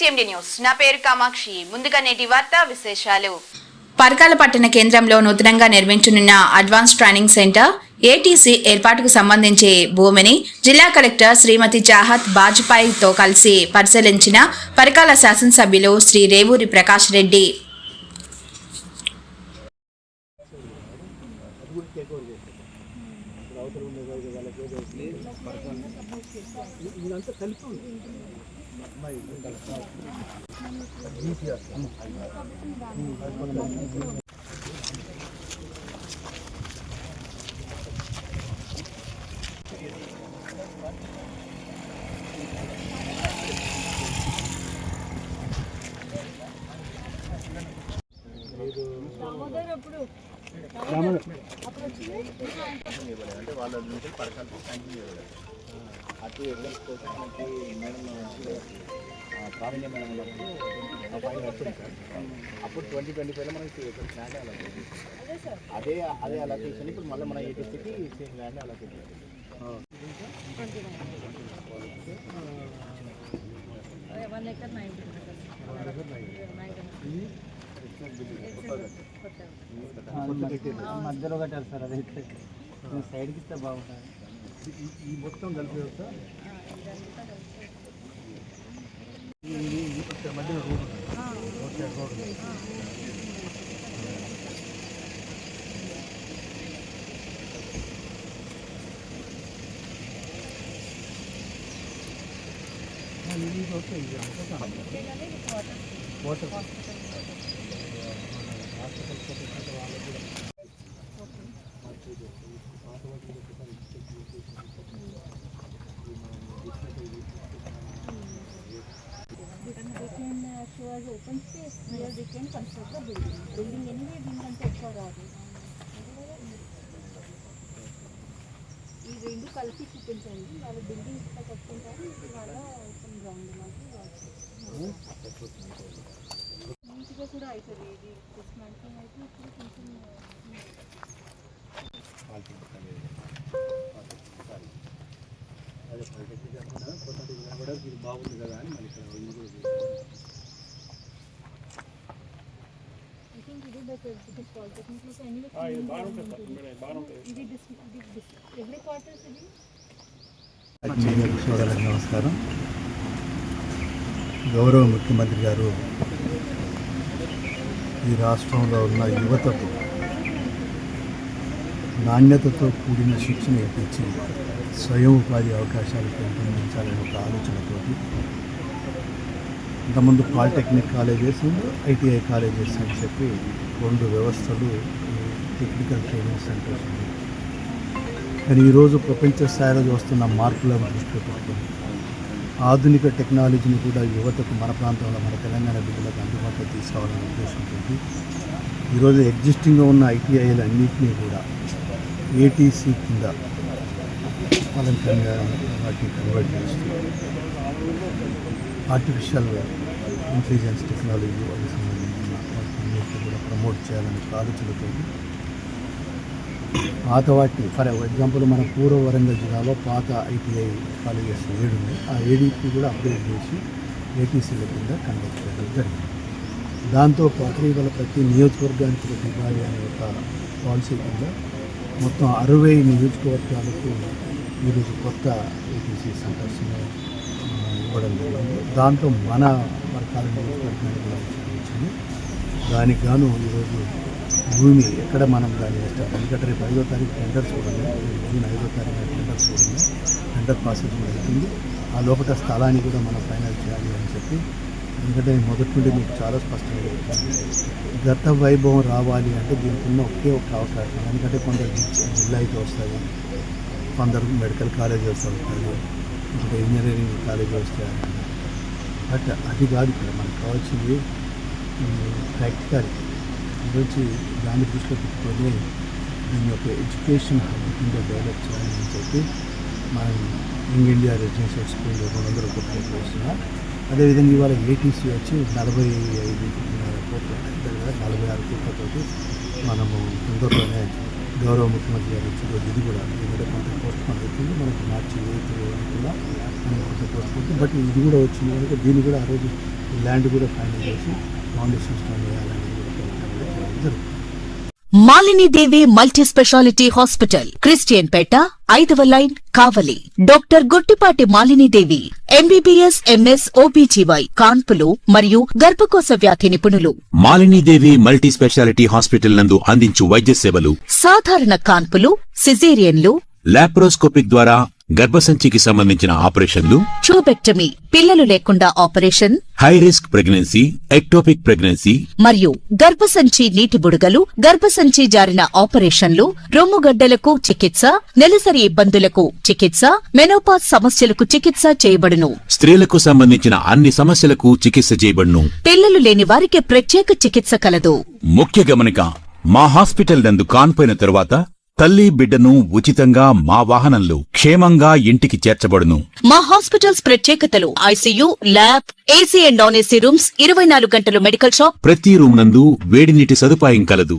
CMD news. నా పేరు కామాక్షి. ముందుగా నేటి వార్తా విశేషాలు. పరకాల పట్టణ కేంద్రంలో నూతనంగా నిర్మించనున్న అడ్వాన్స్ ట్రైనింగ్ సెంటర్ ATC ఏర్పాటుకు సంబంధించి భూమిని జిల్లా కలెక్టర్ శ్రీమతి చాహత్ బాజ్పాయితో కలిసి పరిశీలించిన పరకాల శాసనసభ్యులు శ్రీ రేవూరి ప్రకాష్ రెడ్డి. అంటే వాళ్ళ నుంచి పరకాలకు కంటిన్యూ చేయలేదు అటు ఎగ్జామ్స్ కోసం మనకి మేడం ప్రావీణ్య మేడం ఉన్నప్పుడు ఫైన్ వచ్చింది సార్. అప్పుడు 2025లో మనకి ల్యాండ్ అలొకేషన్ అదే అలొకేషన్ ఇప్పుడు మళ్ళీ మన ATCకి సేమ్ ల్యాండ్ అలొకేషన్. మధ్యలో కట్టారు సార్, అదైతే సైడ్కి ఇస్తే బాగుంటుంది. ఈ మొత్తం కలిపి మధ్యలో road water open space where we can construct the building. Building anyway being constructed already. ఈ రెండు కలిపి చూపించండి. వాళ్ళ బిల్డింగ్ ఇట్లా కట్టుకుంటారు, వాళ్ళ ఓపెన్ గ్రౌండ్ నీట్గా కూడా అవుతుంది. ఇది డిస్మాంటింగ్ అయితే ఇప్పుడు కొంచెం అదే పాలిటెక్నిక్ కాకుండా కొత్తది కూడా ఇది బాగుంది కదా అని మళ్ళీ ఇక్కడ నమస్కారం. గౌరవ ముఖ్యమంత్రి గారు ఈ రాష్ట్రంలో ఉన్న యువతకు నాణ్యతతో కూడిన శిక్షణ ఇప్పించి స్వయం ఉపాధి అవకాశాలు పెంపొందించాలనే ఒక ఆలోచనతోటి ఇంతకుముందు పాలిటెక్నిక్ కాలేజెస్, ITI కాలేజెస్ అని చెప్పి రెండు వ్యవస్థలు, టెక్నికల్ ట్రైనింగ్ సెంటర్స్ ఉన్నాయి. కానీ ఈరోజు ప్రపంచ స్థాయిలో చూస్తున్న మార్పులను దృష్టిలో పెట్టుకొని ఆధునిక టెక్నాలజీని కూడా యువతకు మన ప్రాంతంలో, మన తెలంగాణ బిడ్డలకు అందుబాటులో తీసుకురావాలనే ఉద్దేశంతో ఈరోజు ఎగ్జిస్టింగ్గా ఉన్న ITIలు అన్నింటినీ కూడా ATC కింద వాలంటీర్గా వాటిని కన్వర్ట్ చేస్తూ ఆర్టిఫిషియల్ ఇంటెలిజెన్స్ టెక్నాలజీ వాళ్ళకి సంబంధించిన వాటిని కూడా ప్రమోట్ చేయాలనే ఆలోచనతో పాత వాటిని, ఫర్ ఎగ్జాంపుల్ మన పూర్వ వరంగల్ జిల్లాలో పాత ITI కాలేజెస్ 7 ఉన్నాయి. ఆ 7కి కూడా అప్గ్రేడ్ చేసి ATCల కింద కన్వర్ట్ చేయడం జరిగింది. దాంతోపాటు ఇవాళ ప్రతి నియోజకవర్గానికి ఒకటి ఇవ్వాలి అనే ఒక పాలసీ కింద మొత్తం 60 నియోజకవర్గాలకు ఈరోజు కొత్త ATC సెంటర్స్ని ఇవ్వడం జరిగింది. దాంట్లో మన పరకాల నియోజకవర్గానికి కూడా వచ్చింది. దానికి గాను ఈరోజు భూమి ఎక్కడ మనం దాన్ని వేస్తాం. ఎందుకంటే రేపు 5వ తారీఖు టెండర్స్ కూడా ఉన్నాయి. జూన్ 5వ తారీఖు టెండర్స్ కూడా ఉన్నాయి. టెండర్ ప్రాసెస్ కూడా అవుతుంది. ఆ లోపల స్థలాన్ని కూడా మనం ఫైనల్ చేయాలి అని చెప్పి, ఎందుకంటే మొదటి నుండి మీకు చాలా స్పష్టంగా చెప్తాను, గత వైభవం రావాలి అంటే దీనికి ఉన్న ఒకే ఒక అవకాశం. ఎందుకంటే కొందరు జిల్లా అయితే వస్తుంది, కొందరు మెడికల్ కాలేజ్ వస్తుంది, ఇంకా ఇంజనీరింగ్ కాలేజ్ వస్తాయి. బట్ అది కాదు ఇక్కడ మనకు కావాల్సింది ప్రాక్టికాలిటీ. ఈరోజు దాన్ని దృష్టిలో పెట్టుకొని దీని యొక్క ఎడ్యుకేషన్ హబ్ కింద డెవలప్ చేయాలని చెప్పి మనం యంగ్ ఇండియా రెసిడెన్షియల్ స్కూల్ 200 కోట్లు వేస్తున్నాం. అదేవిధంగా ఇవాళ ATC వచ్చి 45 కోట్ల దగ్గర 46 కోట్లతోటి మనము తొందరలోనే గౌరవ ముఖ్యమంత్రి గారు వచ్చి ఇది కూడా కొంత పోస్ట్ పోన్ అవుతుంది. మనకి మార్చి 8 కూడా కొంత పోస్ట్ పోతుంది. బట్ ఇది కూడా వచ్చింది కనుక దీన్ని కూడా ఆ రోజు ల్యాండ్ కూడా ఫైనల్ చేసి ఫౌండేషన్ స్టోన్ వేయాలనేది కూడా ప్రభుత్వం చేయడం జరుగుతుంది. Malinidevi multi speciality hospital, Christian Peta, 5వ line, Kavali. Doctor Gottipati Malinidevi, MBBS, MS, OBGY, కాన్పులు మరియు గర్భకోశ వ్యాధి నిపుణులు. మాలినీదేవి మల్టీ స్పెషాలిటీ హాస్పిటల్ నందు అందించు వైద్య సేవలు: సాధారణ కాన్పులు, సిజేరియన్లు, లాప్రోస్కోపిక్ ద్వారా గర్భసంచికి సంబంధించిన ఆపరేషన్లు, ట్యూబెక్టమీ, పిల్లలు లేకుండా operation, high risk pregnancy, ectopic pregnancy మరియు గర్భసంచి నీటి బుడగలు, గర్భసంచి జారిన ఆపరేషన్లు, రొమ్ముగడ్డలకు చికిత్స, నెలసరి ఇబ్బందులకు చికిత్స, మెనోపాజ్ సమస్యలకు చికిత్స చేయబడును. స్త్రీలకు సంబంధించిన అన్ని సమస్యలకు చికిత్స చేయబడును. పిల్లలు లేని వారికి ప్రత్యేక చికిత్స కలదు. ముఖ్య గమనిక: మా హాస్పిటల్ నందు కాన్పోయిన తరువాత తల్లి బిడ్డను ఉచితంగా మా వాహనంలో క్షేమంగా ఇంటికి చేర్చబడును. మా హాస్పిటల్స్ ప్రత్యేకతలు: ICU, lab, AC and non AC rooms, 24 గంటలు మెడికల్ షాప్, ప్రతి రూమ్ నందు వేడి నీటి సదుపాయం కలదు.